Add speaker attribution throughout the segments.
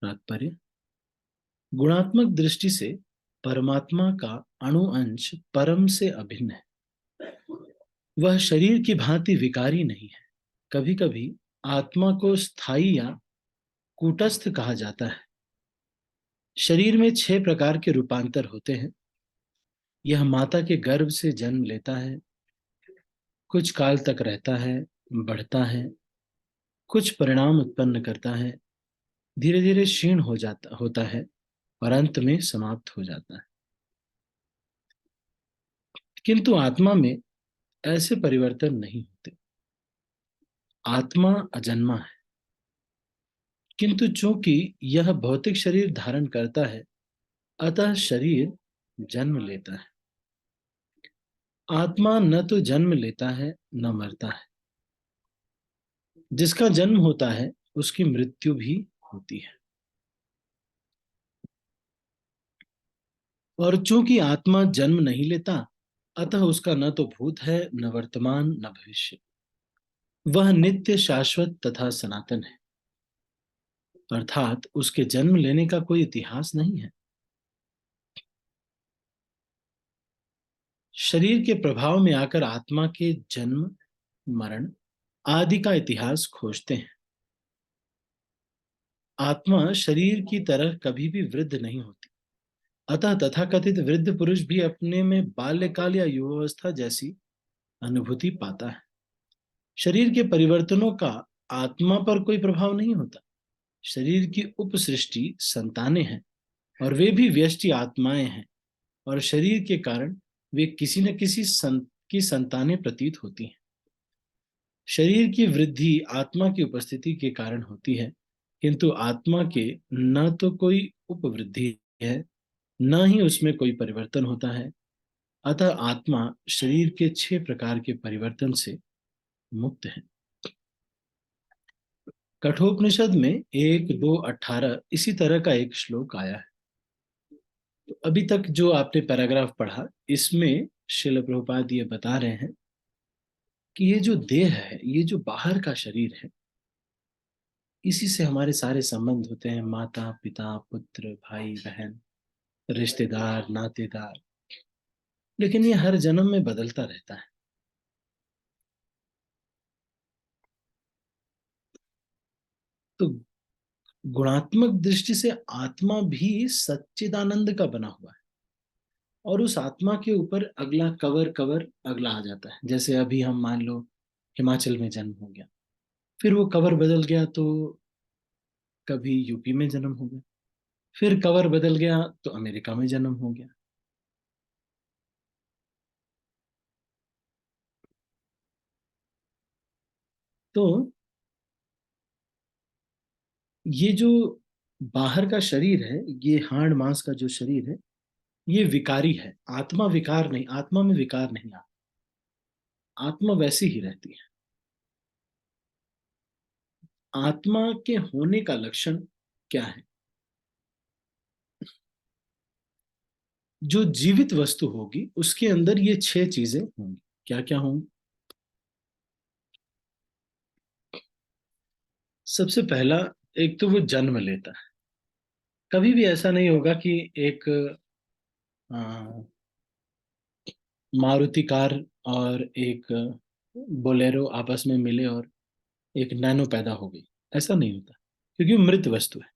Speaker 1: तात्पर्य, गुणात्मक दृष्टि से परमात्मा का अणु अंश परम से अभिन्न है। वह शरीर की भांति विकारी नहीं है। कभी कभी आत्मा को स्थायी या कूटस्थ कहा जाता है। शरीर में 6 प्रकार के रूपांतर होते हैं। यह माता के गर्भ से जन्म लेता है, कुछ काल तक रहता है, बढ़ता है, कुछ परिणाम उत्पन्न करता है, धीरे धीरे क्षीण होता है और अंत में समाप्त हो जाता है। किंतु आत्मा में ऐसे परिवर्तन नहीं होते। आत्मा अजन्मा है, किंतु चूंकि यह भौतिक शरीर धारण करता है, अतः शरीर जन्म लेता है। आत्मा न तो जन्म लेता है न मरता है। जिसका जन्म होता है उसकी मृत्यु भी होती है। और चूंकि आत्मा जन्म नहीं लेता, अतः उसका न तो भूत है, न वर्तमान, न भविष्य। वह नित्य, शाश्वत तथा सनातन है, अर्थात उसके जन्म लेने का कोई इतिहास नहीं है। शरीर के प्रभाव में आकर आत्मा के जन्म, मरण आदि का इतिहास खोजते हैं। आत्मा शरीर की तरह कभी भी वृद्ध नहीं होती। अतः तथाकथित वृद्ध पुरुष भी अपने में बाल्यकाल या युवावस्था जैसी अनुभूति पाता है। शरीर के परिवर्तनों का आत्मा पर कोई प्रभाव नहीं होता। शरीर की उपसृष्टि संतानें हैं, और वे भी व्यष्टि आत्माएं हैं, और शरीर के कारण वे किसी न किसी की संतानें प्रतीत होती हैं। शरीर की वृद्धि आत्मा की उपस्थिति के कारण होती है, किंतु आत्मा के न तो कोई उपवृद्धि है, न ही उसमें कोई परिवर्तन होता है। अतः आत्मा शरीर के 6 प्रकार के परिवर्तन से मुक्त है। कठोपनिषद में 1, 2, 18 इसी तरह का एक श्लोक आया है। तो अभी तक जो आपने पैराग्राफ पढ़ा, इसमें श्रील प्रभुपाद ये बता रहे हैं कि ये जो देह है, ये जो बाहर का शरीर है, इसी से हमारे सारे संबंध होते हैं। माता, पिता, पुत्र, भाई, बहन, रिश्तेदार, नातेदार। लेकिन ये हर जन्म में बदलता रहता है। तो गुणात्मक दृष्टि से आत्मा भी सच्चिदानंद का बना हुआ है, और उस आत्मा के ऊपर अगला कवर कवर अगला आ जाता है। जैसे अभी हम मान लो हिमाचल में जन्म हो गया, फिर वो कवर बदल गया तो कभी यूपी में जन्म हो गया, फिर कवर बदल गया तो अमेरिका में जन्म हो गया। तो ये जो बाहर का शरीर है, ये हाड़ मांस का जो शरीर है, ये विकारी है। आत्मा विकार नहीं, आत्मा में विकार नहीं आता। आत्मा वैसी ही रहती है। आत्मा के होने का लक्षण क्या है? जो जीवित वस्तु होगी उसके अंदर ये 6 चीजें होंगी। क्या क्या होंगी? सबसे पहला, एक तो वो जन्म लेता है। कभी भी ऐसा नहीं होगा कि एक मारुति कार और एक बोलेरो आपस में मिले और एक नैनो पैदा हो गई। ऐसा नहीं होता, क्योंकि वो मृत वस्तु है।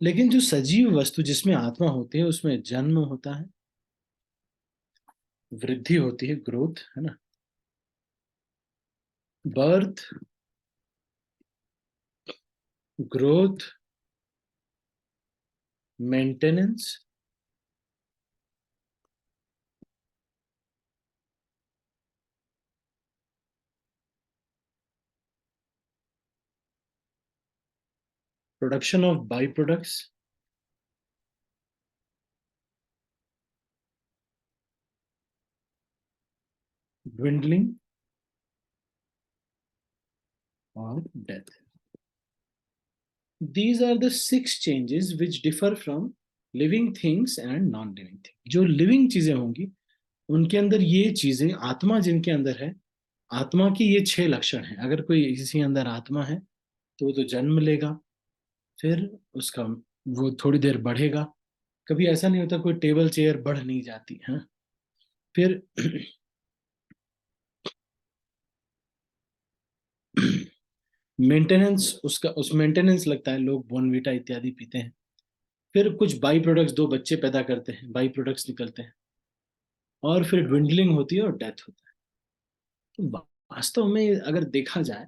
Speaker 1: लेकिन जो सजीव वस्तु जिसमें आत्मा होती है, उसमें जन्म होता है, वृद्धि होती है, ग्रोथ है ना, birth, growth, maintenance, production of by products, dwindling और death. These are the 6 changes which differ from living things and non living thing. जो लिविंग चीजें होंगी उनके अंदर ये चीजें, आत्मा जिनके अंदर है, आत्मा की ये 6 लक्षण हैं। अगर कोई किसी अंदर आत्मा है तो वो तो जन्म लेगा, फिर उसका वो थोड़ी देर बढ़ेगा। कभी ऐसा नहीं होता कोई टेबल चेयर बढ़ नहीं जाती है। फिर मेंटेनेंस, उसका उस मेंटेनेंस लगता है, लोग बॉर्नवीटा इत्यादि पीते हैं। फिर कुछ बाई प्रोडक्ट्स, दो बच्चे पैदा करते हैं, बाई प्रोडक्ट्स निकलते हैं। और फिर ड्विंडलिंग होती है और डेथ होता है। तो वास्तव में अगर देखा जाए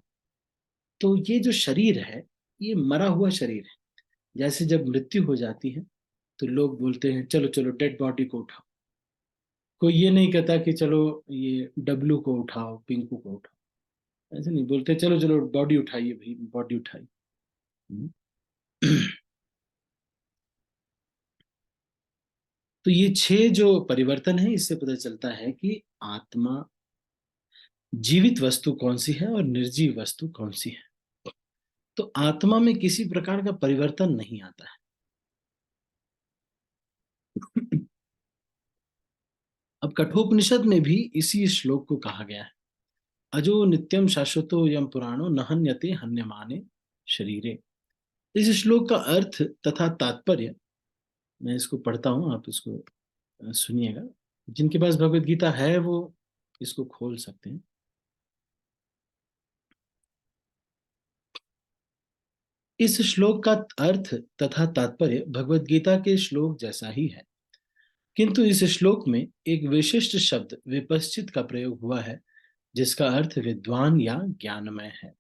Speaker 1: तो ये जो शरीर है, ये मरा हुआ शरीर है। जैसे जब मृत्यु हो जाती है तो लोग बोलते हैं चलो चलो डेड बॉडी को उठाओ। कोई ये नहीं कहता कि चलो ये डब्लू को उठाओ, पिंकू को उठाओ। ऐसे नहीं बोलते, चलो चलो बॉडी उठाइए भाई, बॉडी उठाइए। हम्म। तो ये छह जो परिवर्तन है, इससे पता चलता है कि आत्मा, जीवित वस्तु कौन सी है और निर्जीव वस्तु कौन सी है। तो आत्मा में किसी प्रकार का परिवर्तन नहीं आता है। अब कठोपनिषद में भी इसी श्लोक को कहा गया है, अजो नित्यम शाश्वतो यम पुराणो न हन्यते हन्यमाने शरीरे। इस श्लोक का अर्थ तथा तात्पर्य मैं इसको पढ़ता हूं, आप इसको सुनिएगा। जिनके पास भगवत गीता है वो इसको खोल सकते हैं। इस श्लोक का अर्थ तथा तात्पर्य भगवत गीता के श्लोक जैसा ही है, किंतु इस श्लोक में एक विशिष्ट शब्द विपश्चित का प्रयोग हुआ है, जिसका अर्थ विद्वान या ज्ञानमय है।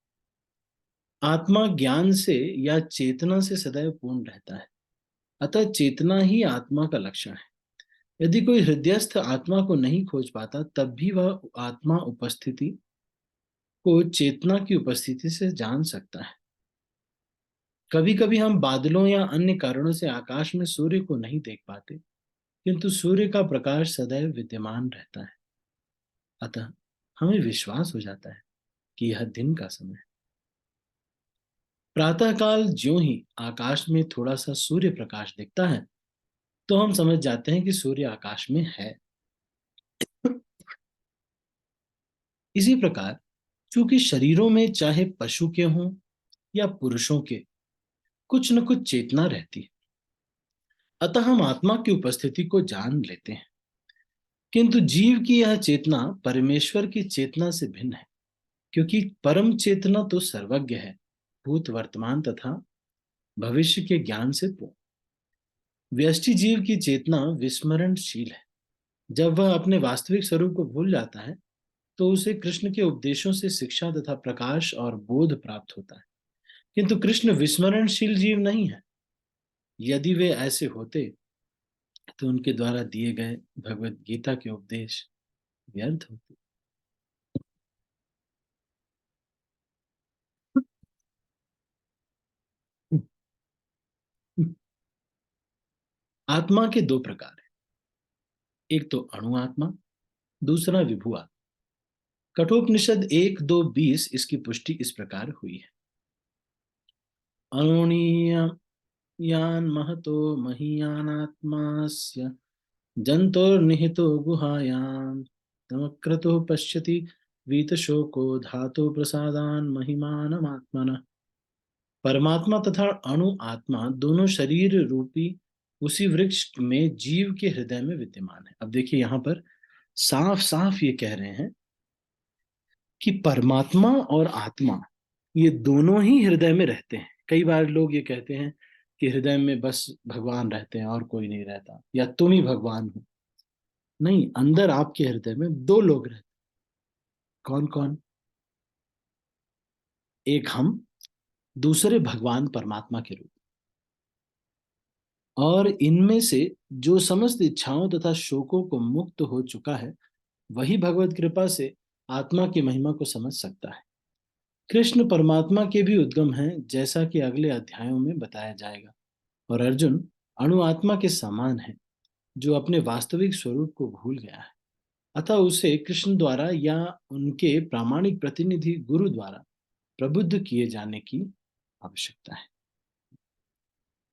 Speaker 1: आत्मा ज्ञान से या चेतना से सदैव पूर्ण रहता है, अतः चेतना ही आत्मा का लक्षण है। यदि कोई हृदयस्थ आत्मा को नहीं खोज पाता, तब भी वह आत्मा उपस्थिति को चेतना की उपस्थिति से जान सकता है। कभी कभी हम बादलों या अन्य कारणों से आकाश में सूर्य को नहीं देख पाते, किंतु सूर्य का प्रकाश सदैव विद्यमान रहता है, अतः हमें विश्वास हो जाता है कि यह दिन का समय है। प्रातःकाल ज्यों ही आकाश में थोड़ा सा सूर्य प्रकाश दिखता है, तो हम समझ जाते हैं कि सूर्य आकाश में है। इसी प्रकार चूंकि शरीरों में चाहे पशु के हों या पुरुषों के, कुछ न कुछ चेतना रहती है, अतः हम आत्मा की उपस्थिति को जान लेते हैं। किंतु जीव की यह चेतना परमेश्वर की चेतना से भिन्न है, क्योंकि परम चेतना तो सर्वज्ञ है, भूत वर्तमान तथा भविष्य के ज्ञान से पूर्ण। व्यष्टि जीव की चेतना विस्मरणशील है। जब वह अपने वास्तविक स्वरूप को भूल जाता है, तो उसे कृष्ण के उपदेशों से शिक्षा तथा प्रकाश और बोध प्राप्त होता है। किंतु कृष्ण विस्मरणशील जीव नहीं है। यदि वे ऐसे होते तो उनके द्वारा दिए गए भगवत गीता के उपदेश व्यर्थ होते। आत्मा के दो प्रकार हैं, एक तो अणु आत्मा, दूसरा विभु आत्मा। कठोपनिषद 1:2:20 इसकी पुष्टि इस प्रकार हुई है, अणुनीयान महतो महीयानात्मास्य जंतोर्निहितो गुहायां तमक्रतो पश्यति वीतशोको धातु प्रसादान महिमानमात्मनः। परमात्मा तथा अणु आत्मा दोनों शरीर रूपी उसी वृक्ष में जीव के हृदय में विद्यमान है। अब देखिए यहां पर साफ साफ ये कह रहे हैं कि परमात्मा और आत्मा ये दोनों ही हृदय में रहते हैं। कई बार लोग ये कहते हैं कि हृदय में बस भगवान रहते हैं और कोई नहीं रहता, या तुम ही भगवान हो। नहीं, अंदर आपके हृदय में दो लोग रहते। कौन कौन? एक हम, दूसरे भगवान परमात्मा के रूप। और इनमें से जो समस्त इच्छाओं तथा शोकों को मुक्त हो चुका है, वही भगवत कृपा से आत्मा की महिमा को समझ सकता है। कृष्ण परमात्मा के भी उद्गम हैं, जैसा कि अगले अध्यायों में बताया जाएगा। और अर्जुन अणु आत्मा के समान है, जो अपने वास्तविक स्वरूप को भूल गया है, अतः उसे कृष्ण द्वारा या उनके प्रामाणिक प्रतिनिधि गुरु द्वारा प्रबुद्ध किए जाने की आवश्यकता है।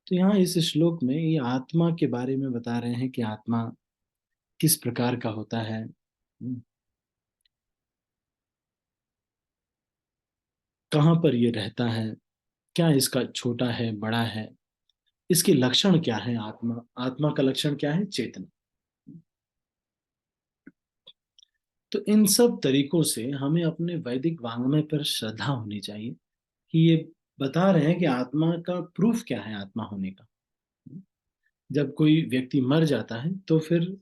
Speaker 1: तो यहाँ इस श्लोक में ये आत्मा के बारे में बता रहे हैं कि आत्मा किस प्रकार का होता है, कहाँ पर ये रहता है, क्या इसका छोटा है, बड़ा है, इसके लक्षण क्या है? आत्मा आत्मा का लक्षण क्या है? चेतना। तो इन सब तरीकों से हमें अपने वैदिक वाङ्मय पर श्रद्धा होनी चाहिए कि ये बता रहे हैं कि आत्मा का प्रूफ क्या है आत्मा होने का। जब कोई व्यक्ति मर जाता है तो फिर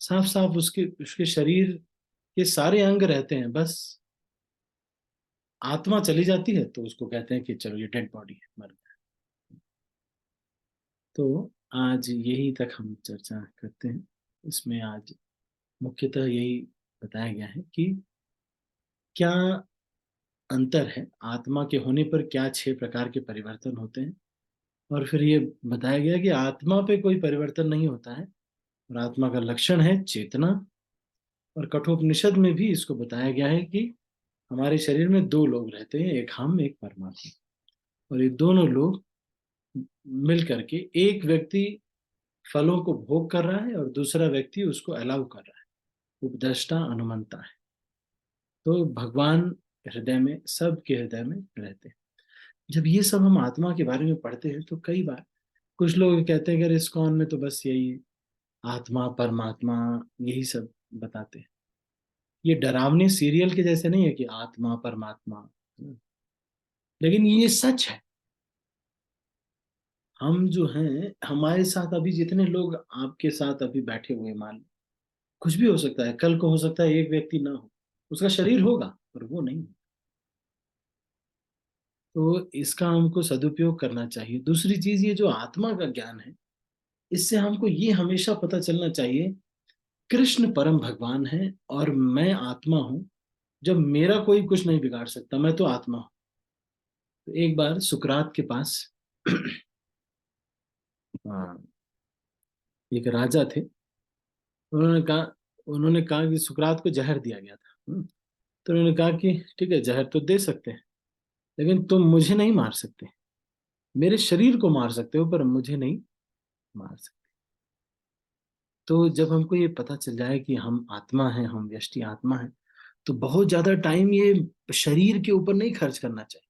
Speaker 1: साफ साफ उसके उसके शरीर के सारे अंग रहते हैं, बस आत्मा चली जाती है तो उसको कहते हैं कि चलो ये डेड बॉडी है, मर गया। तो आज यही तक हम चर्चा करते हैं। इसमें आज मुख्यतः यही बताया गया है कि क्या अंतर है, आत्मा के होने पर क्या 6 प्रकार के परिवर्तन होते हैं। और फिर ये बताया गया कि आत्मा पे कोई परिवर्तन नहीं होता है और आत्मा का लक्षण है चेतना। और कठोपनिषद में भी इसको बताया गया है कि हमारे शरीर में 2 लोग रहते हैं, एक हम एक परमात्मा। और ये दोनों लोग मिल करके एक व्यक्ति फलों को भोग कर रहा है और दूसरा व्यक्ति उसको अलाउ कर रहा है, उपदेष्टा अनुमंता है। तो भगवान हृदय में, सबके हृदय में रहते हैं। जब ये सब हम आत्मा के बारे में पढ़ते हैं तो कई बार कुछ लोग कहते हैं कि अरे इस्कॉन में तो बस यही आत्मा परमात्मा यही सब बताते हैं। ये डरावने सीरियल के जैसे नहीं है कि आत्मा परमात्मा, लेकिन ये सच है। हम जो हैं, हमारे साथ अभी जितने लोग आपके साथ अभी बैठे हुए हैं, मान लो, कुछ भी हो सकता है, कल को हो सकता है एक व्यक्ति ना हो, उसका शरीर होगा पर वो नहीं। तो इसका हमको सदुपयोग करना चाहिए। दूसरी चीज, ये जो आत्मा का ज्ञान है, इससे हमको ये हमेशा पता चलना चाहिए कृष्ण परम भगवान है और मैं आत्मा हूं। जब मेरा कोई कुछ नहीं बिगाड़ सकता, मैं तो आत्मा हूं। तो एक बार सुकरात के पास हाँ, एक राजा थे। उन्होंने कहा कि सुकरात को जहर दिया गया था। तो उन्होंने कहा कि ठीक है, जहर तो दे सकते हैं, लेकिन तुम मुझे नहीं मार सकते। मेरे शरीर को मार सकते हो पर मुझे नहीं मार सकते। तो जब हमको ये पता चल जाए कि हम आत्मा हैं, हम व्यष्टि आत्मा हैं, तो बहुत ज्यादा टाइम ये शरीर के ऊपर नहीं खर्च करना चाहिए।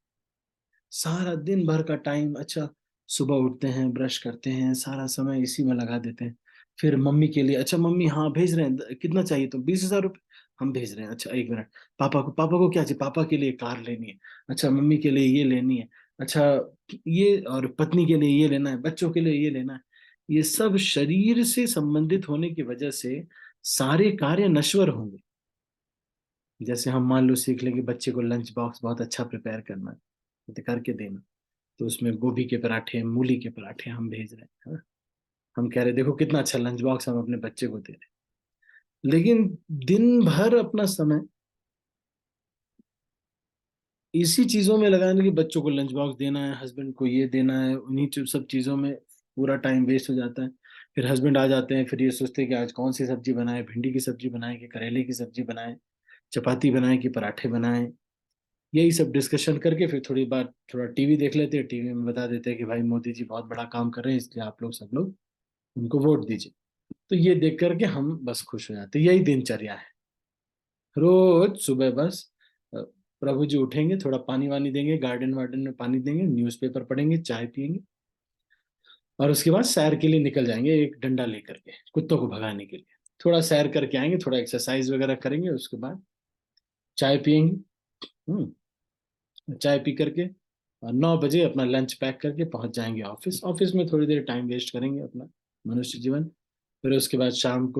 Speaker 1: सारा दिन भर का टाइम, अच्छा सुबह उठते हैं, ब्रश करते हैं, सारा समय इसी में लगा देते हैं। फिर मम्मी के लिए, अच्छा मम्मी हाँ भेज रहे हैं, कितना चाहिए? तो 20,000 रुपये हम भेज रहे हैं। अच्छा एक मिनट, पापा को क्या चाहिए? पापा के लिए कार लेनी है। अच्छा मम्मी के लिए ये लेनी है। अच्छा ये, और पत्नी के लिए ये लेना है, बच्चों के लिए ये लेना है। ये सब शरीर से संबंधित होने की वजह से सारे कार्य नश्वर होंगे। जैसे हम मान लो सीख लेंगे बच्चे को लंच बॉक्स बहुत अच्छा प्रिपेयर करना है, तो करके देना। तो उसमें गोभी के पराठे, मूली के पराठे हम भेज रहे हैं, है ना? हम कह रहे देखो कितना अच्छा लंच बॉक्स हम अपने बच्चे को दे रहे हैं। लेकिन दिन भर अपना समय इसी चीजों में लगाने कि बच्चों को लंच बॉक्स देना है, हस्बैंड को ये देना है, उन्हीं सब चीजों में पूरा टाइम वेस्ट हो जाता है। फिर हस्बैंड आ जाते हैं, फिर ये सोचते हैं कि आज कौन सी सब्जी बनाए, भिंडी की सब्जी बनाए कि करेले की सब्जी बनाए, चपाती बनाए कि पराठे बनाए। यही सब डिस्कशन करके फिर थोड़ी बार थोड़ा टीवी देख लेते हैं। टीवी में बता देते हैं कि भाई मोदी जी बहुत बड़ा काम कर रहे हैं, इसलिए आप लोग सब लोग उनको वोट दीजिए। तो ये देख करके हम बस खुश हो जाते हैं। यही दिनचर्या है। रोज सुबह बस प्रभु जी उठेंगे, थोड़ा पानी वानी देंगे, गार्डन वार्डन में पानी देंगे, न्यूज़पेपर पढ़ेंगे, चाय पियेंगे, और उसके बाद सैर के लिए निकल जाएंगे एक डंडा लेकर के कुत्तों को भगाने के लिए। थोड़ा सैर करके आएंगे, थोड़ा एक्सरसाइज वगैरह करेंगे, उसके बाद चाय पियेंगे। चाय पी करके और 9 बजे अपना लंच पैक करके पहुंच जाएंगे ऑफिस। ऑफिस में थोड़ी देर टाइम वेस्ट करेंगे अपना मनुष्य जीवन। फिर उसके बाद शाम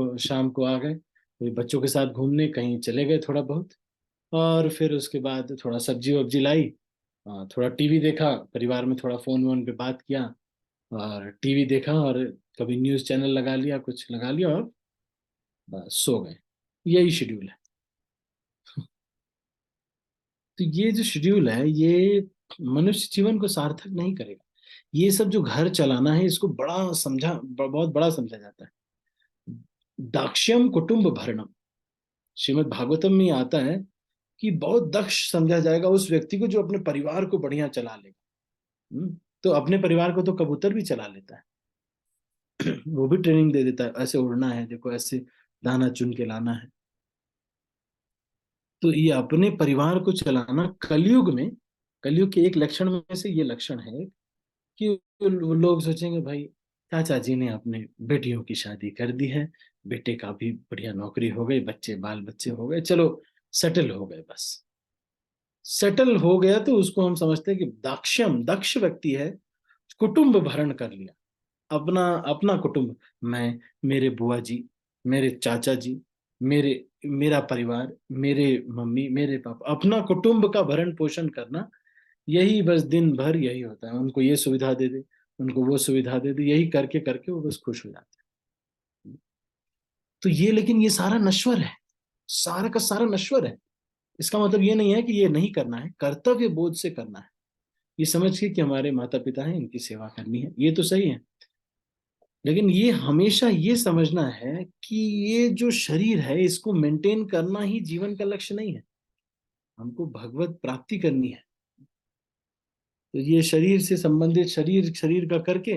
Speaker 1: को आ गए, फिर बच्चों के साथ घूमने कहीं चले गए थोड़ा बहुत। और फिर उसके बाद थोड़ा सब्जी वब्जी लाई, थोड़ा टीवी देखा, परिवार में थोड़ा फोन वोन पे बात किया, और टीवी देखा, और कभी न्यूज़ चैनल लगा लिया, कुछ लगा लिया, और बस सो गए। यही शेड्यूल है। तो ये जो शेड्यूल है, ये मनुष्य जीवन को सार्थक नहीं करेगा। ये सब जो घर चलाना है, इसको बहुत बड़ा समझा जाता है। दाक्ष्यम कुटुंब भरणम, श्रीमद् भागवतम में आता है कि बहुत दक्ष समझा जाएगा उस व्यक्ति को जो अपने परिवार को बढ़िया चला लेगा। तो अपने परिवार को तो कबूतर भी चला लेता है। वो भी ट्रेनिंग दे देता है, ऐसे उड़ना है, देखो ऐसे दाना चुन के लाना है। तो ये अपने परिवार को चलाना कलयुग में कलयुग के एक लक्षण में से ये लक्षण है कि वो लोग सोचेंगे भाई चाचा जी ने अपने बेटियों की शादी कर दी है, बेटे का भी बढ़िया नौकरी हो गई, बच्चे बाल बच्चे हो गए, चलो सेटल हो गए बस। सेटल हो गया तो उसको हम समझते हैं कि दाक्षम दक्ष व्यक्ति है, कुटुंब भरण कर लिया, अपना अपना कुटुंब। मैं, मेरे बुआ जी, मेरे चाचा जी, मेरे मेरा परिवार, मेरे मम्मी मेरे पापा, अपना कुटुंब का भरण पोषण करना, यही बस दिन भर यही होता है। उनको ये सुविधा दे दे, उनको वो सुविधा दे दे, यही करके करके वो बस खुश हो जाते हैं। तो ये, लेकिन ये सारा नश्वर है, सारा का सारा नश्वर है। इसका मतलब ये नहीं है कि ये नहीं करना है, कर्तव्य बोध से करना है, ये समझ के कि हमारे माता पिता हैं, इनकी सेवा करनी है, ये तो सही है। लेकिन ये हमेशा ये समझना है कि ये जो शरीर है इसको मेंटेन करना ही जीवन का लक्ष्य नहीं है, हमको भगवत प्राप्ति करनी है। तो ये शरीर से संबंधित, शरीर शरीर का करके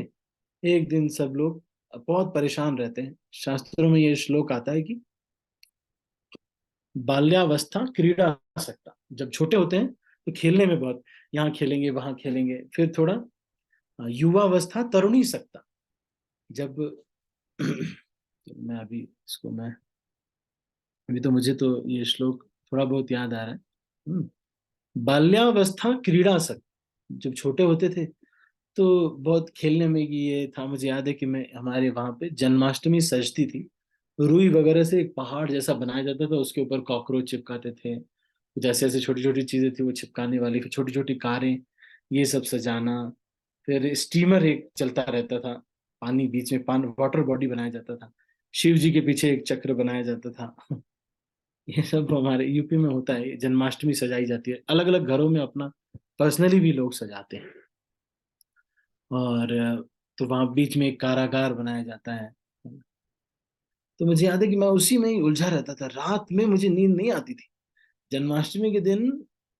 Speaker 1: एक दिन सब लोग बहुत परेशान रहते हैं। शास्त्रों में ये श्लोक आता है कि बाल्यावस्था क्रीड़ा सकता, जब छोटे होते हैं तो खेलने में बहुत, यहाँ खेलेंगे वहां खेलेंगे, फिर थोड़ा युवावस्था तरुणी सकता, जब तो मैं अभी इसको मैं अभी तो मुझे तो ये श्लोक थोड़ा बहुत याद आ रहा है। बाल्यावस्था क्रीड़ा सक, जब छोटे होते थे तो बहुत खेलने में कि ये था। मुझे याद है कि मैं, हमारे वहां पे जन्माष्टमी सजती थी, रुई वगैरह से एक पहाड़ जैसा बनाया जाता था, उसके ऊपर कॉकरोच चिपकाते थे, जैसे ऐसे छोटी छोटी चीजें थी वो चिपकाने वाली, फिर छोटी छोटी कारें, ये सब सजाना। फिर स्टीमर एक चलता रहता था, पानी बीच में, पान वाटर बॉडी बनाया जाता था, शिव जी के पीछे एक चक्र बनाया जाता था। ये सब हमारे यूपी में होता है, जन्माष्टमी सजाई जाती है, अलग अलग घरों में अपना पर्सनली भी लोग सजाते हैं। और तो वहां बीच में एक कारागार बनाया जाता है। तो मुझे याद है कि मैं उसी में ही उलझा रहता था, रात में मुझे नींद नहीं आती थी। जन्माष्टमी के दिन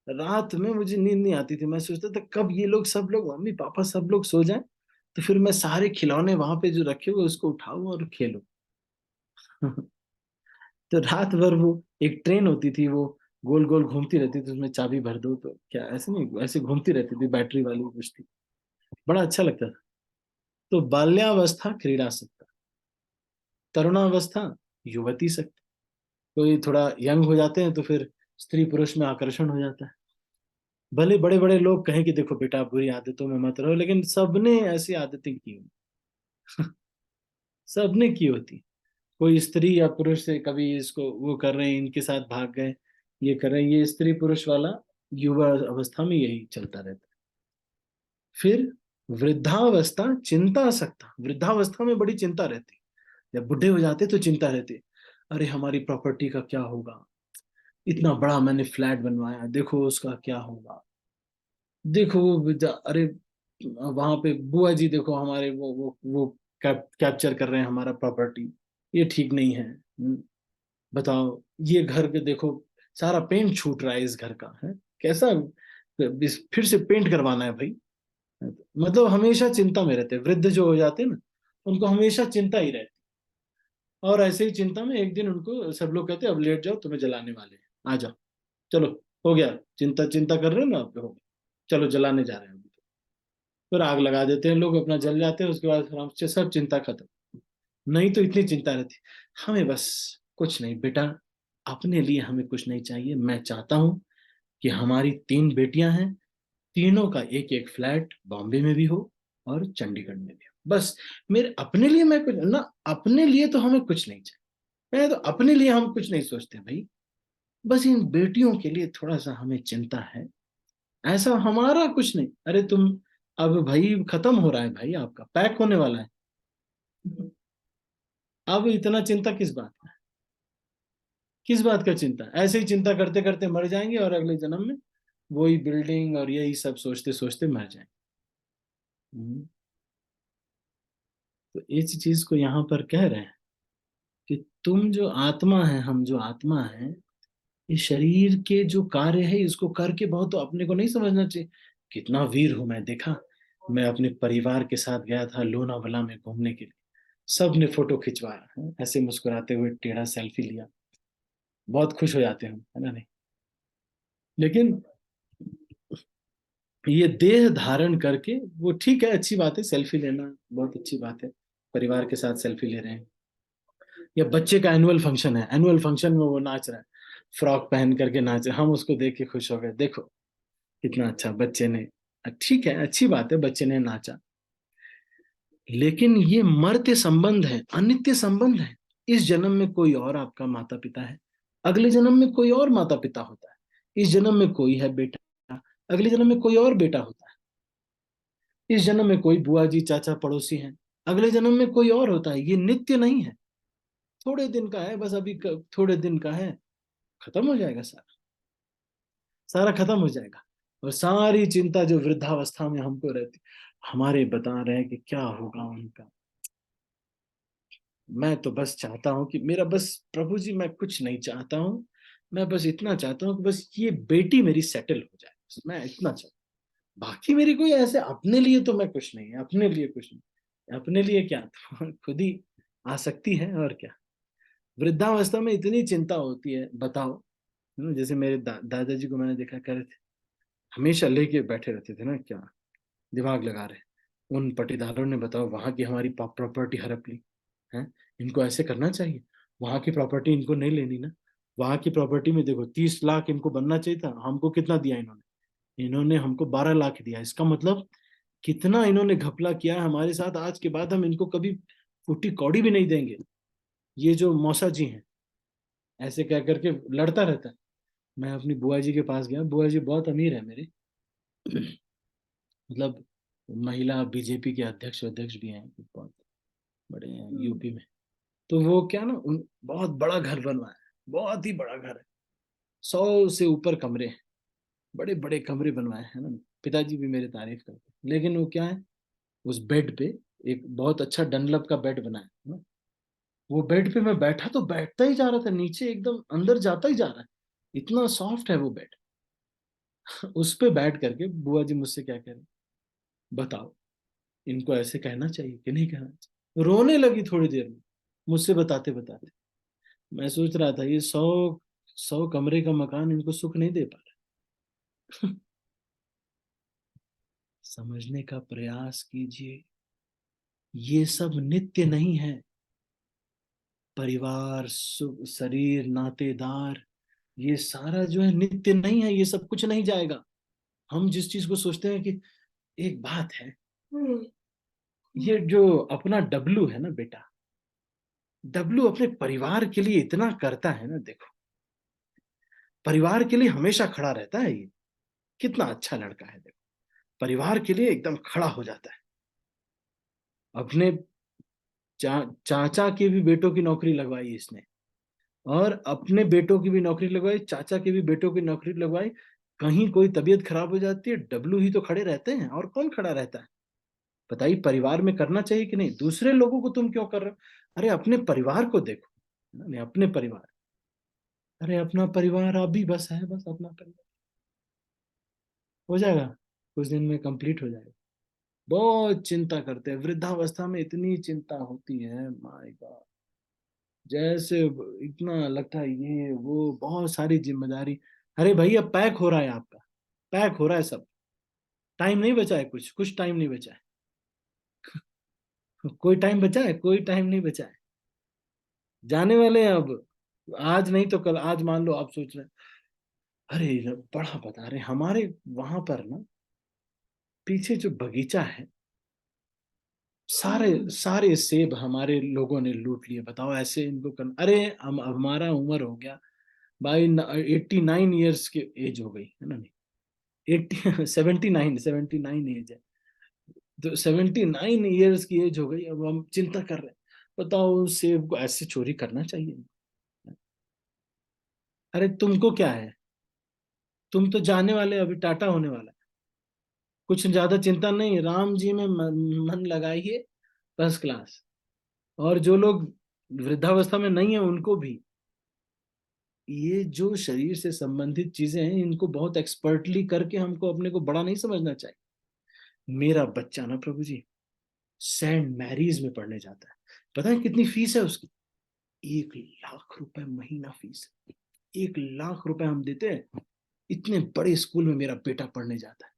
Speaker 1: रात में मुझे नींद नहीं आती थी, मैं सोचता था कब ये लोग, सब लोग, मम्मी पापा सब लोग सो जाएं, तो फिर मैं सारे खिलौने वहां पे जो रखे हुए उसको उठाऊं और खेलूं। तो रात भर वो एक ट्रेन होती थी, वो गोल गोल घूमती रहती थी, उसमें चाबी भर दो तो क्या, ऐसे नहीं, ऐसे घूमती रहती थी, बैटरी वाली कुछ थी, बड़ा अच्छा लगता था। तो बाल्यावस्था क्रीड़ा सकता, तरुणावस्था युवती सकता, कोई थोड़ा यंग हो जाते हैं तो फिर स्त्री पुरुष में आकर्षण हो जाता है। भले बड़े बड़े लोग कहें कि देखो बेटा बुरी आदतों में मत रहो, लेकिन सबने ऐसी आदतें की हुई, सबने की होती। कोई स्त्री या पुरुष से कभी इसको वो कर रहे हैं, इनके साथ भाग गए, ये कर रहे हैं, ये स्त्री पुरुष वाला युवा अवस्था में यही चलता रहता है। फिर वृद्धावस्था चिंता सकता, वृद्धावस्था में बड़ी चिंता रहती, जब बुढ़े हो जाते तो चिंता रहती, अरे हमारी प्रॉपर्टी का क्या होगा, इतना बड़ा मैंने फ्लैट बनवाया, देखो उसका क्या होगा, देखो वो अरे वहां पे बुआ जी देखो हमारे वो कैप्चर कर रहे हैं हमारा प्रॉपर्टी, ये ठीक नहीं है। बताओ, ये घर के देखो, सारा पेंट छूट रहा है इस घर का, है कैसा, फिर से पेंट करवाना है भाई। मतलब हमेशा चिंता में रहते हैं, वृद्ध जो हो जाते हैं ना, उनको हमेशा चिंता ही रहती है। और ऐसे ही चिंता में एक दिन उनको सब लोग कहते हैं अब लेट जाओ, तुम्हें जलाने वाले हैं, आ जाओ, चलो हो गया, चिंता चिंता कर रहे हो ना आप, हो गया, चलो जलाने जा रहे हैं अभी। फिर आग लगा देते हैं लोग, अपना जल जाते हैं, उसके बाद फिर हमसे सब चिंता खत्म। नहीं तो इतनी चिंता रहती, हमें बस कुछ नहीं बेटा, अपने लिए हमें कुछ नहीं चाहिए, मैं चाहता हूं कि हमारी 3 बेटियां हैं, तीनों का एक एक फ्लैट बॉम्बे में भी हो और चंडीगढ़ में भी हो, बस मेरे अपने लिए मैं कुछ ना, अपने लिए तो हमें कुछ नहीं चाहिए, मैं तो अपने लिए हम कुछ नहीं सोचते भाई, बस इन बेटियों के लिए थोड़ा सा हमें चिंता है, ऐसा हमारा कुछ नहीं। अरे तुम, अब भाई खत्म हो रहा है भाई, आपका पैक होने वाला है, अब इतना चिंता किस बात का, किस बात का चिंता, ऐसे ही चिंता करते करते मर जाएंगे और अगले जन्म में वही बिल्डिंग और यही सब सोचते सोचते मर जाएंगे। हम्म, तो इस चीज को यहाँ पर कह रहे हैं कि तुम जो आत्मा है, हम जो आत्मा है, इस शरीर के जो कार्य है इसको करके बहुत, तो अपने को नहीं समझना चाहिए, कितना वीर हूं मैं, देखा मैं अपने परिवार के साथ गया था लोनावाला में घूमने के लिए, सब ने फोटो खिंचवाया है? ऐसे मुस्कुराते हुए टेढ़ा सेल्फी लिया, बहुत खुश हो जाते हैं हम, है ना नहीं। लेकिन ये देह धारण करके, वो ठीक है, अच्छी बात है, सेल्फी लेना बहुत अच्छी बात है, परिवार के साथ सेल्फी ले रहे हैं। या बच्चे का एनुअल फंक्शन है, एनुअल फंक्शन में वो नाच रहा है, फ्रॉक पहन करके नाच रहा है, हम उसको देख के खुश हो गए, देखो कितना अच्छा बच्चे ने। ठीक है, अच्छी बात है, बच्चे ने नाचा। लेकिन ये मर्त्य संबंध है, अनित्य संबंध है। इस जन्म में कोई और आपका माता पिता है, अगले जन्म में कोई और माता पिता होता है। इस जन्म में कोई है बेटा, अगले जन्म में कोई और बेटा होता है। इस जन्म में कोई बुआ जी चाचा पड़ोसी हैं, अगले जन्म में कोई और होता है। ये नित्य नहीं है, थोड़े दिन का है बस, अभी थोड़े दिन का है, खत्म हो जाएगा सारा, सारा खत्म हो जाएगा। और सारी चिंता जो वृद्धावस्था में हमको रहती, हमारे बता रहे हैं कि क्या होगा उनका। मैं तो बस चाहता हूं कि मेरा बस, प्रभु जी मैं कुछ नहीं चाहता हूं, मैं बस इतना चाहता हूं कि बस ये बेटी मेरी सेटल हो जाए, बस मैं इतना चाहता हूं। बाकी मेरी कोई ऐसे अपने लिए तो मैं कुछ नहीं, अपने लिए कुछ नहीं, अपने लिए क्या, तो खुद ही आसक्ति है और क्या। वृद्धावस्था में इतनी चिंता होती है, बताओ। जैसे मेरे दादाजी को मैंने देखा करे थे, हमेशा लेके बैठे रहते थे ना, क्या दिमाग लगा रहे। उन पटीदारों ने, बताओ, वहां की हमारी प्रॉपर्टी हड़प ली है, इनको ऐसे करना चाहिए, वहां की प्रॉपर्टी इनको नहीं लेनी ना। वहां की प्रॉपर्टी में देखो 30 लाख इनको बनना चाहिए था, हमको कितना दिया इन्होंने? इन्होंने हमको 12 लाख दिया। इसका मतलब कितना इन्होंने घपला किया है हमारे साथ, आज के बाद हम इनको कभी फूटी कौड़ी भी नहीं देंगे। ये जो मौसा जी हैं, ऐसे कह करके लड़ता रहता है। मैं अपनी बुआ जी के पास गया, बुआ जी बहुत अमीर है मेरे, मतलब महिला बीजेपी के अध्यक्ष भी हैं, बहुत बड़े हैं यूपी में। तो वो क्या ना, बहुत बड़ा घर बनवाया है, बहुत ही बड़ा घर है, 100 से ऊपर कमरे हैं, बड़े बड़े कमरे बनवाए हैं ना। पिताजी भी मेरे तारीफ करते हैं। लेकिन वो क्या है, उस बेड पे एक बहुत अच्छा डनलप का बेड बनाया है ना, वो बेड पे मैं बैठा तो बैठता ही जा रहा था, नीचे एकदम अंदर जाता ही जा रहा है, इतना सॉफ्ट है वो बेड। उस पे बैठ करके बुआ जी मुझसे क्या कह रहे, बताओ, इनको ऐसे कहना चाहिए कि नहीं कहना चाहिए? रोने लगी थोड़ी देर में, मुझसे बताते बताते। मैं सोच रहा था, ये 100 कमरे का मकान इनको सुख नहीं दे पा रहा। समझने का प्रयास कीजिए, ये सब नित्य नहीं है। परिवार, सुख, शरीर, नातेदार, ये सारा जो है नित्य नहीं है, ये सब कुछ नहीं जाएगा। हम जिस चीज को सोचते हैं कि, एक बात है, ये जो अपना डब्लू है ना बेटा, डब्लू अपने परिवार के लिए इतना करता है ना, देखो, परिवार के लिए हमेशा खड़ा रहता है ये, कितना अच्छा लड़का है, देखो, परिवार के लिए एकदम खड़ा हो जाता है। अपने चाचा के भी बेटों की नौकरी लगवाई इसने, और अपने बेटों की भी नौकरी लगवाई, चाचा के भी बेटों की नौकरी लगवाई। कहीं कोई तबीयत खराब हो जाती है, डब्लू ही तो खड़े रहते हैं, और कौन खड़ा रहता है? बताइए, परिवार में करना चाहिए कि नहीं? दूसरे लोगों को तुम क्यों कर रहे हो? अरे अपने परिवार को देखो, नहीं, अपने परिवार, अरे अपना परिवार अभी बस है, बस अपना परिवार हो जाएगा, कुछ दिन में कंप्लीट हो जाएगा। बहुत चिंता करते हैं, वृद्धावस्था में इतनी चिंता होती है, माय गॉड। जैसे इतना लगता है, ये वो बहुत सारी जिम्मेदारी। अरे भैया, पैक हो रहा है आपका, पैक हो रहा है सब, टाइम नहीं बचा है, कुछ कुछ टाइम नहीं बचा है। कोई टाइम बचा है? कोई टाइम नहीं बचा है, जाने वाले हैं अब। आज नहीं तो कल, आज मान लो आप सोच रहे हैं, अरे बड़ा बता रहे हमारे वहां पर ना, पीछे जो बगीचा है, सारे सारे सेब हमारे लोगों ने लूट लिए, बताओ ऐसे इनको करना? अरे हम, हमारा उम्र हो गया भाई, 89 ईयर्स की एज हो गई है ना, नहीं, 80, 79 एज है। तो 79 ईयर्स की एज हो गई, अब हम चिंता कर रहे हैं, बताओ सेब को ऐसे चोरी करना चाहिए? अरे तुमको क्या है, तुम तो जाने वाले, अभी टाटा होने वाला है, कुछ ज्यादा चिंता नहीं, राम जी में मन लगाइए, फर्स्ट क्लास। और जो लोग वृद्धावस्था में नहीं है, उनको भी, ये जो शरीर से संबंधित चीजें हैं, इनको बहुत एक्सपर्टली करके हमको अपने को बड़ा नहीं समझना चाहिए। मेरा बच्चा ना प्रभु जी, सेंट मैरीज में पढ़ने जाता है। पता है कितनी फीस है उसकी? 1 लाख रुपए महीना फीस है। 1 लाख रुपए हम देते हैं, इतने बड़े स्कूल में मेरा बेटा पढ़ने जाता है।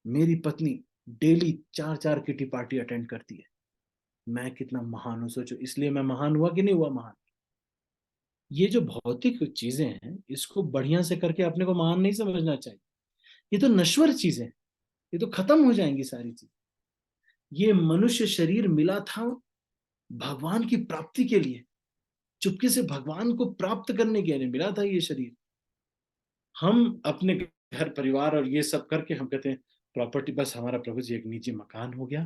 Speaker 1: मेरी पत्नी डेली 4 4 किटी पार्टी अटेंड करती है। मैं कितना महान हूं, सोचो, इसलिए मैं महान हुआ कि नहीं हुआ महान। ये जो भौतिक चीजें हैं, इसको बढ़िया से करके अपने को महान नहीं समझना चाहिए। ये तो नश्वर चीजें हैं, ये तो खत्म हो जाएंगी सारी चीज। ये मनुष्य शरीर मिला था भगवान की प्राप्ति के लिए, चुपके से भगवान को प्राप्त करने के लिए मिला था ये शरीर। हम अपने घर परिवार और ये सब करके हम कहते हैं प्रॉपर्टी, बस हमारा प्रभु जी एक निजी मकान हो गया,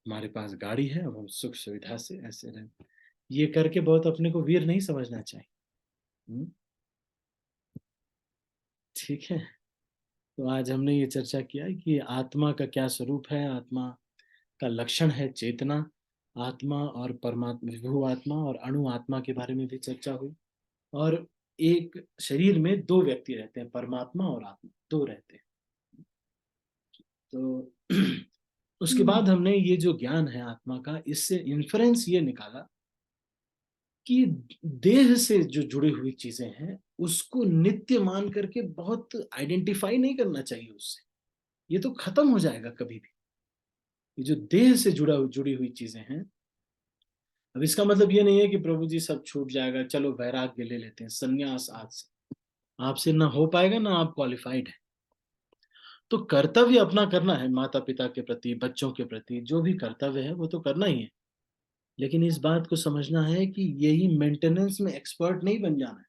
Speaker 1: हमारे पास गाड़ी है, अब हम सुख सुविधा से ऐसे रहे। ये करके बहुत अपने को वीर नहीं समझना चाहिए। हम्म, ठीक है। तो आज हमने ये चर्चा किया कि आत्मा का क्या स्वरूप है, आत्मा का लक्षण है चेतना, आत्मा और परमात्मा, विभु आत्मा और अणु आत्मा के बारे में भी चर्चा हुई। और एक शरीर में दो व्यक्ति रहते हैं, परमात्मा और आत्मा, दो रहते हैं। तो उसके बाद हमने ये जो ज्ञान है आत्मा का, इससे इन्फ्रेंस ये निकाला कि देह से जो जुड़ी हुई चीजें हैं उसको नित्य मान करके बहुत आइडेंटिफाई नहीं करना चाहिए उससे। ये तो खत्म हो जाएगा कभी भी। ये जो देह से जुड़ी हुई चीजें हैं, अब इसका मतलब ये नहीं है कि प्रभु जी सब छूट जाएगा, चलो वैराग्य ले लेते हैं, संन्यास आज से। आपसे ना हो पाएगा, ना आप क्वालिफाइड है। तो कर्तव्य अपना करना है, माता पिता के प्रति, बच्चों के प्रति जो भी कर्तव्य है वो तो करना ही है। लेकिन इस बात को समझना है कि यही मेंटेनेंस में एक्सपर्ट नहीं बन जाना है।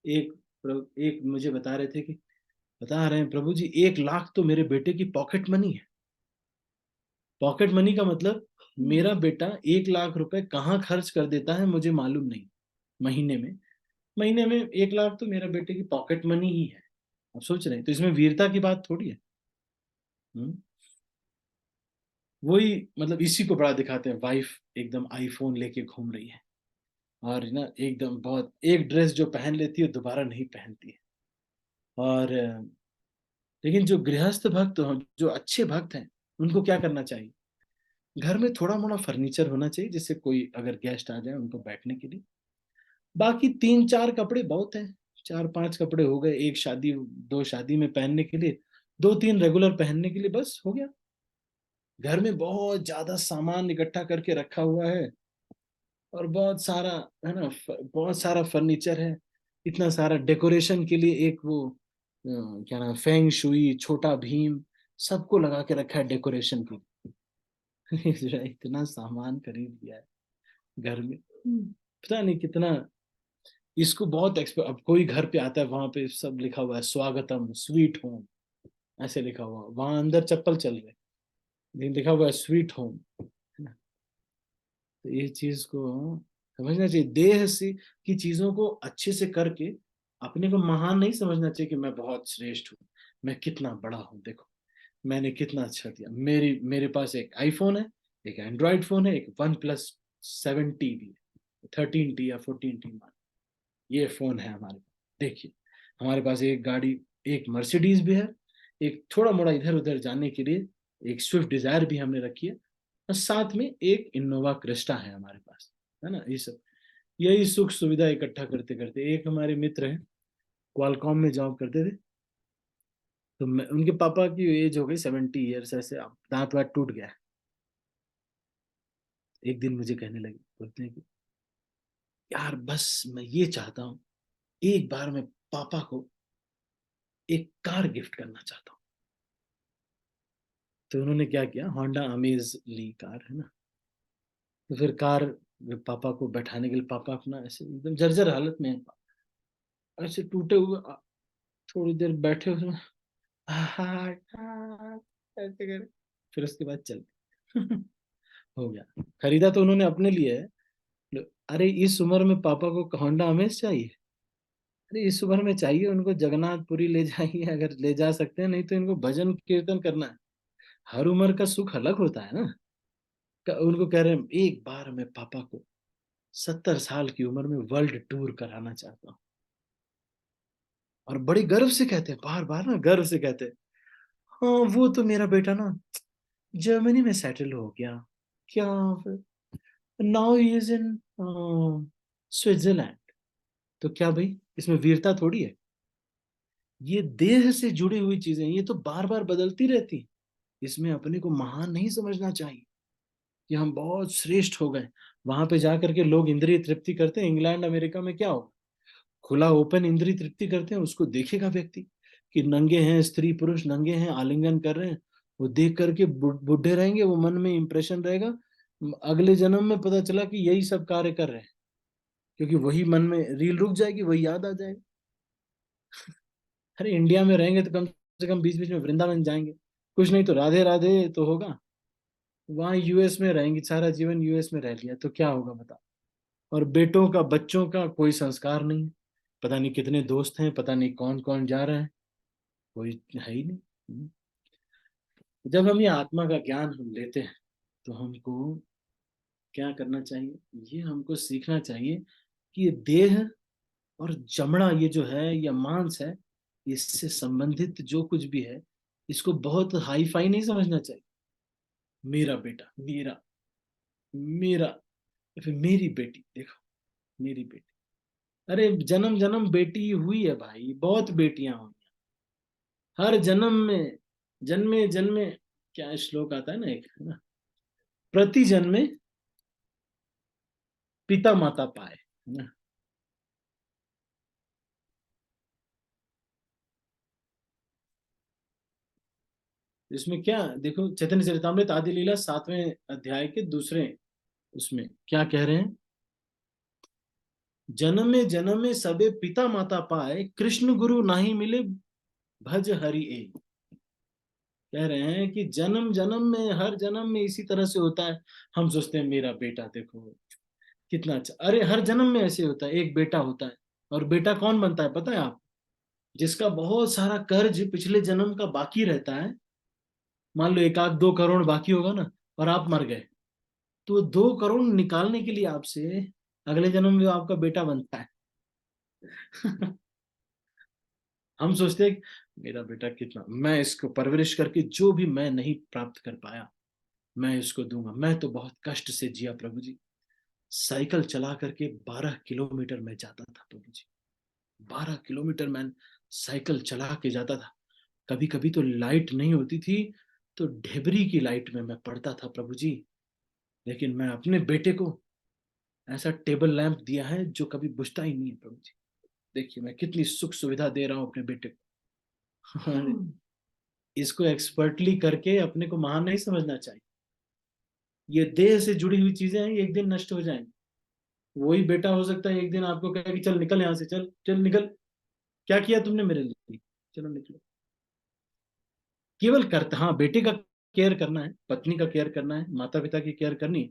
Speaker 1: एक मुझे बता रहे थे कि, बता रहे हैं प्रभु जी 1 लाख तो मेरे बेटे की पॉकेट मनी है। पॉकेट मनी का मतलब मेरा बेटा 1 लाख रुपए कहाँ खर्च कर देता है मुझे मालूम नहीं। महीने में, महीने में 1 लाख तो मेरा बेटे की पॉकेट मनी ही है। आप सोच रहे हैं, तो इसमें वीरता की बात थोड़ी है। हम्म? वही मतलब इसी को बड़ा दिखाते हैं, वाइफ एकदम आईफोन लेके घूम रही है, और ना एकदम बहुत, एक ड्रेस जो पहन लेती है दोबारा नहीं पहनती है। और लेकिन जो गृहस्थ भक्त जो अच्छे भक्त हैं, उनको क्या करना चाहिए? घर में थोड़ा मोड़ा फर्नीचर होना चाहिए, जिससे कोई अगर गेस्ट आ जाए उनको बैठने के लिए। बाकी 3 4 कपड़े बहुत हैं, 4 5 कपड़े हो गए, एक शादी दो शादी में पहनने के लिए, 2 3 रेगुलर पहनने के लिए, बस हो गया। घर में बहुत ज्यादा सामान इकट्ठा करके रखा हुआ है, और बहुत सारा, है ना, बहुत सारा फर्नीचर है, इतना सारा डेकोरेशन के लिए, एक वो क्या नाम, फेंग शुई, छोटा भीम, सबको लगा के रखा है डेकोरेशन के लिए। इतना सामान खरीद लिया है घर में। पता नहीं कितना। इसको बहुत अब कोई घर पे आता है, वहां पे सब लिखा हुआ है स्वागतम स्वीट होम, ऐसे लिखा हुआ, वहां अंदर चप्पल चल रहे, लेकिन लिखा हुआ है स्वीट होम। तो ये चीज को समझना चाहिए, देह से की चीजों को अच्छे से करके अपने को महान नहीं समझना चाहिए कि मैं बहुत श्रेष्ठ हूँ, मैं कितना बड़ा हूँ, देखो मैंने कितना अच्छा दिया। मेरे पास एक आईफोन है, एक एंड्रॉयड फोन है, एक वन प्लस 7T भी है, 13T या 14T मान, ये फोन है हमारे पास। देखिए, हमारे पास एक गाड़ी, एक मर्सिडीज भी है, एक थोड़ा मोड़ा इधर उधर जाने के लिए एक स्विफ्ट डिजायर भी हमने रखी है, और साथ में एक इनोवा क्रिस्टा है हमारे पास, है ना। ये सब, यही सुख सुविधा इकट्ठा करते करते, एक हमारे मित्र हैं, क्वालकॉम में जॉब करते थे, तो उनके पापा की एज हो गई 70 ईयर्स, ऐसे अब दांत वात टूट गया है। एक दिन मुझे कहने लगे, बोलते हैं कि यार बस मैं ये चाहता हूँ, एक बार मैं पापा को एक कार गिफ्ट करना चाहता हूँ। तो उन्होंने क्या किया, होंडा अमेज ली कार, है ना। तो फिर कार पापा को बैठाने के लिए, पापा अपना ऐसे एकदम जर्जर हालत में है, ऐसे टूटे हुए, थोड़ी देर बैठे उसमें, ऐसे करे, फिर उसके बाद चल। हो गया। खरीदा तो उन्होंने अपने लिए है। अरे इस उम्र में पापा को होंडा अमेज चाहिए? अरे इस उम्र में चाहिए उनको जगन्नाथपुरी ले जाइए, अगर ले जा सकते हैं, नहीं तो इनको भजन कीर्तन करना है। हर उम्र का सुख अलग होता है ना। उनको कह रहे हैं एक बार मैं पापा को 70 साल की उम्र में वर्ल्ड टूर कराना चाहता हूँ। और बड़े गर्व से कहते हैं, बार बार ना गर्व से कहते हैं, हाँ वो तो मेरा बेटा ना जर्मनी में सेटल हो गया, क्या फिर, now he is in Switzerland. तो क्या भाई, इसमें वीरता थोड़ी है? ये देह से जुड़ी हुई चीजें, ये तो बार बार बदलती रहती। इसमें अपने को महान नहीं समझना चाहिए कि हम बहुत श्रेष्ठ हो गए। वहां पे जाकर के लोग इंद्रिय तृप्ति करते हैं। इंग्लैंड अमेरिका में क्या हो, खुला ओपन इंद्रिय तृप्ति करते हैं। उसको देखेगा व्यक्ति कि नंगे हैं, स्त्री पुरुष नंगे हैं, आलिंगन कर रहे हैं। वो देख करके बुढ़े रहेंगे, वो मन में इंप्रेशन रहेगा। अगले जन्म में पता चला कि यही सब कार्य कर रहे हैं, क्योंकि वही मन में रील रुक जाएगी, वही याद आ जाएगा। अरे इंडिया में रहेंगे तो कम से कम बीच बीच में वृंदावन जाएंगे, कुछ नहीं तो राधे राधे तो होगा। वहां यूएस में रहेंगी, सारा जीवन यूएस में रह लिया तो क्या होगा बता। और बेटों का, बच्चों का कोई संस्कार नहीं है। पता नहीं कितने दोस्त हैं, पता नहीं कौन कौन जा रहे हैं, कोई है ही नहीं। जब हम ये आत्मा का ज्ञान हम लेते हैं तो हमको क्या करना चाहिए, ये हमको सीखना चाहिए कि ये देह और चमड़ा, ये जो है, या मांस है, इससे संबंधित जो कुछ भी है, इसको बहुत हाई फाई नहीं समझना चाहिए। मेरा बेटा, मेरा, मेरा, या फिर मेरी बेटी, देखो मेरी बेटी। अरे जन्म जन्म बेटी हुई है भाई, बहुत बेटियां हुई हैं। हर जन्म में, जन्मे जन्मे, क्या श्लोक आता है ना एक, है ना, प्रति जन्मे पिता माता पाए, है ना। इसमें क्या देखो, चैतन्य चरितामृत आदि लीला 7वें अध्याय के दूसरे उसमें क्या कह रहे हैं, जन्म में सबे पिता माता पाए, कृष्ण गुरु नाही मिले, भज हरि ए। कह रहे हैं कि जन्म जन्म में, हर जन्म में इसी तरह से होता है। हम सोचते हैं मेरा बेटा देखो कितना अच्छा, अरे हर जन्म में ऐसे होता है, एक बेटा होता है। और बेटा कौन बनता है पता है आप, जिसका बहुत सारा कर्ज पिछले जन्म का बाकी रहता है। मान लो 1 आध 2 करोड़ बाकी होगा ना, और आप मर गए, तो 2 करोड़ निकालने के लिए आपसे अगले जन्म में आपका बेटा बनता है। हम सोचते हैं कि मेरा बेटा कितना, मैं इसको परवरिश करके जो भी मैं नहीं प्राप्त कर पाया, मैं इसको दूंगा। मैं तो बहुत कष्ट से जिया प्रभु जी, साइकिल चला करके 12 किलोमीटर मैं जाता था प्रभु जी। 12 किलोमीटर मैं साइकिल चला के जाता था। कभी कभी तो लाइट नहीं होती थी, तो ढेबरी की लाइट में मैं पढ़ता था प्रभु जी। लेकिन मैं अपने बेटे को ऐसा टेबल लैंप दिया है जो कभी बुझता ही नहीं है प्रभु जी। देखिए मैं कितनी सुख सुविधा दे रहा हूँ अपने बेटे को। इसको एक्सपर्टली करके अपने को महान नहीं समझना चाहिए। ये देह से जुड़ी हुई चीजें हैं, ये एक दिन नष्ट हो जाएंगी। वही बेटा हो सकता है एक दिन आपको कहे कि चल निकल यहाँ से, चल चल निकल, क्या किया तुमने मेरे लिए, चलो निकलो। केवल करता, हाँ बेटे का केयर करना है, पत्नी का केयर करना है, माता पिता की केयर करनी है,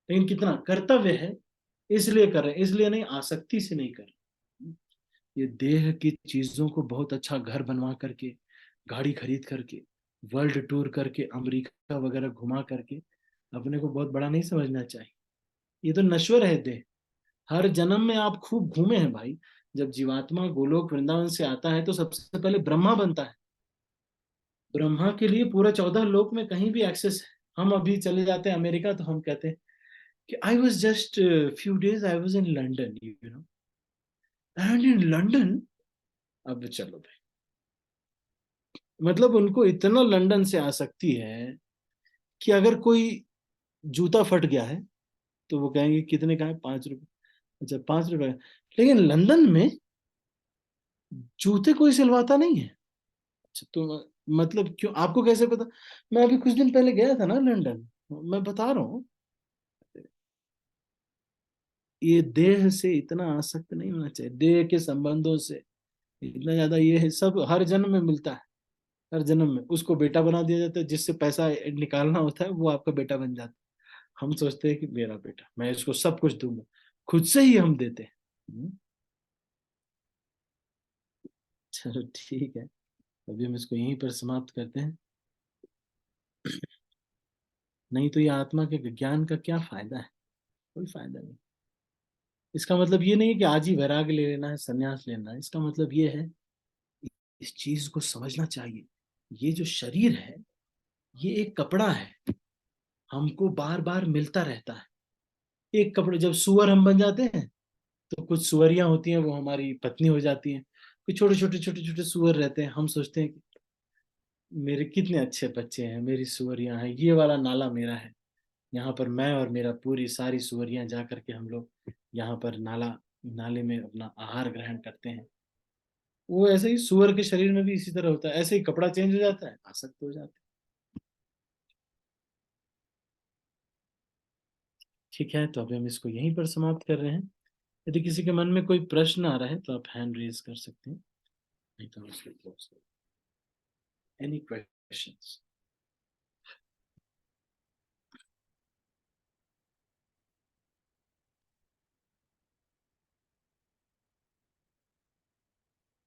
Speaker 1: लेकिन कितना कर्तव्य है इसलिए कर रहे हैं, इसलिए नहीं, आसक्ति से नहीं कर रहे। ये देह की चीजों को बहुत अच्छा घर बनवा करके, गाड़ी खरीद करके, वर्ल्ड टूर करके, अमेरिका वगैरह घुमा करके अपने को बहुत बड़ा नहीं समझना चाहिए। ये तो नश्वर है देह। हर जन्म में आप खूब घूमे हैं भाई। जब जीवात्मा गोलोक वृंदावन से आता है तो सबसे पहले ब्रह्मा बनता है। ब्रह्मा के लिए पूरा 14 लोक में कहीं भी एक्सेस है। हम अभी चले जाते हैं अमेरिका तो हम कहते हैं कि I was just few days I was in London, you know, and in London. अब चलो भाई, मतलब उनको इतना लंदन से आसक्ति है कि अगर कोई जूता फट गया है तो वो कहेंगे कितने का है, 5 रुपए। अच्छा 5 रुपए, लेकिन लंदन में जूते कोई सिलवाता नहीं है। अच्छा तो मतलब क्यों, आपको कैसे पता। मैं अभी कुछ दिन पहले गया था ना लंदन, मैं बता रहा हूँ। ये देह से इतना आसक्त नहीं होना चाहिए, देह के संबंधों से इतना ज्यादा। ये है सब हर जन्म में मिलता है। हर जन्म में उसको बेटा बना दिया जाता है, जिससे पैसा निकालना होता है वो आपका बेटा बन जाता है। हम सोचते हैं कि मेरा बेटा, मैं इसको सब कुछ दूंगा, खुद से ही हम देते हैं। चलो ठीक है, अभी हम इसको यहीं पर समाप्त करते हैं। नहीं तो ये आत्मा के ज्ञान का क्या फायदा है, कोई फायदा नहीं। इसका मतलब ये नहीं है कि आज ही वैराग्य ले लेना है, संन्यास लेना है। इसका मतलब ये है, इस चीज को समझना चाहिए, ये जो शरीर है ये एक कपड़ा है, हमको बार बार मिलता रहता है। एक कपड़े, जब सुअर हम बन जाते हैं तो कुछ सुअरियां होती हैं वो हमारी पत्नी हो जाती हैं, कि छोटे छोटे छोटे छोटे सुअर रहते हैं, हम सोचते हैं कि मेरे कितने अच्छे बच्चे हैं, मेरी सुअरियां हैं, ये वाला नाला मेरा है, यहाँ पर मैं और मेरा पूरी सारी सुअरियां जा करके हम लोग यहाँ पर नाले में अपना आहार ग्रहण करते हैं। वो ऐसे ही सुअर के शरीर में भी इसी तरह होता है, ऐसे ही कपड़ा चेंज हो जाता है, आसक्त हो जाते हैं। ठीक है, तो अभी हम इसको यहीं पर समाप्त कर रहे हैं। यदि किसी के मन में कोई प्रश्न आ रहा है तो आप हैंड रेज कर सकते हैं, नहीं तो हम इसको क्लोज कर। Any questions?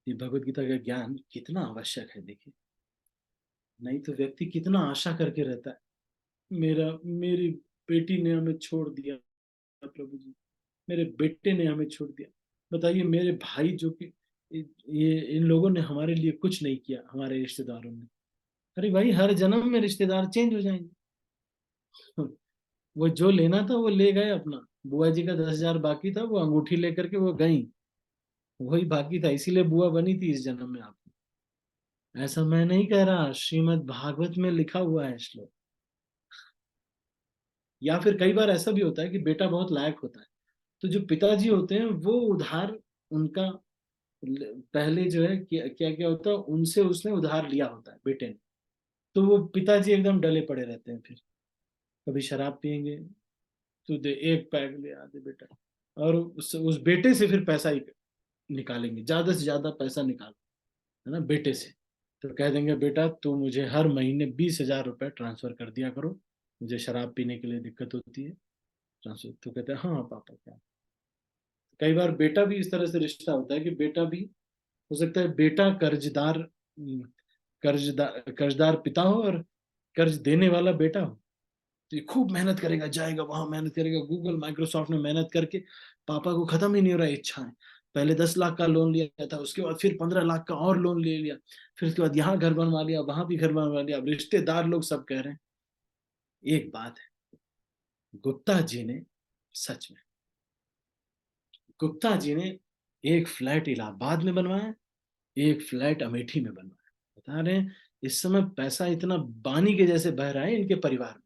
Speaker 1: ये भगवत गीता का ज्ञान कितना आवश्यक है, देखिए। नहीं तो व्यक्ति कितना आशा करके रहता है, मेरी बेटी ने हमें छोड़ दिया, प्रभु जी, मेरे बेटे ने हमें छोड़ दिया। बताइए, मेरे भाई जो कि ये इन लोगों ने हमारे लिए कुछ नहीं किया, हमारे रिश्तेदारों ने। अरे भाई, हर जन्म में रिश्तेदार चेंज हो जाएंगे। वो जो लेना था वो ले गए अपना। बुआ जी का 10,000 बाकी था, वो अंगूठी लेकर के वो गई। वही बाकी था, इसीलिए बुआ बनी थी इस जन्म में आप। ऐसा मैं नहीं कह रहा, श्रीमद् भागवत में लिखा हुआ है श्लोक। या फिर कई बार ऐसा भी होता है कि बेटा बहुत लायक होता है, तो जो पिताजी होते हैं वो उधार, उनका पहले जो है क्या क्या क्या होता है, उनसे उसने उधार लिया होता है बेटे ने। तो वो पिताजी एकदम डले पड़े रहते हैं फिर। कभी शराब पियेंगे, तो दे एक पैग ले आते बेटा, और उस बेटे से फिर पैसा ही निकालेंगे, ज्यादा से ज्यादा पैसा निकाल, है ना, बेटे से। तो कह देंगे बेटा तू मुझे हर महीने 20,000 रुपये ट्रांसफर कर दिया करो, मुझे शराब पीने के लिए दिक्कत होती है, ट्रांसफर। तो कहते हैं हाँ पापा क्या। कई बार बेटा भी इस तरह से रिश्ता होता है कि बेटा भी हो सकता है, बेटा कर्जदार पिता हो और कर्ज देने वाला बेटा हो। तो ये खूब मेहनत करेगा, जाएगा वहां मेहनत करेगा, गूगल माइक्रोसॉफ्ट में मेहनत करके पापा को खत्म ही नहीं हो रहा इच्छाएं। पहले 10 लाख का लोन लिया था, उसके बाद फिर 15 लाख का और लोन ले लिया, फिर उसके बाद यहाँ घर बनवा लिया, वहां भी घर बनवा लिया। अब रिश्तेदार लोग सब कह रहे हैं। एक बात है, गुप्ता जी ने, सच में गुप्ता जी ने एक फ्लैट इलाहाबाद में बनवाया, एक फ्लैट अमेठी में बनवाया। बता रहे हैं इस समय पैसा इतना पानी के जैसे बह रहा है इनके परिवार में,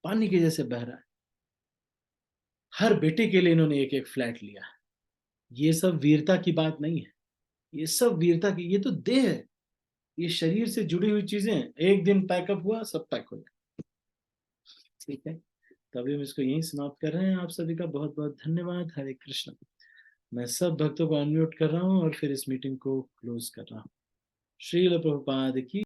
Speaker 1: पानी के जैसे बह रहा है। हर बेटे के लिए इन्होंने एक एक फ्लैट लिया है। ये सब वीरता की बात नहीं है, ये सब वीरता की, ये तो देह है, ये शरीर से जुड़ी हुई चीजें हैं। एक दिन पैकअप हुआ, सब पैक हो गया। ठीक है, तभी हम इसको यहीं समाप्त कर रहे हैं। आप सभी का बहुत बहुत धन्यवाद। हरे कृष्ण। मैं सब भक्तों को अनम्यूट कर रहा हूँ और फिर इस मीटिंग को क्लोज कर रहा हूँ। श्रील प्रभुपाद की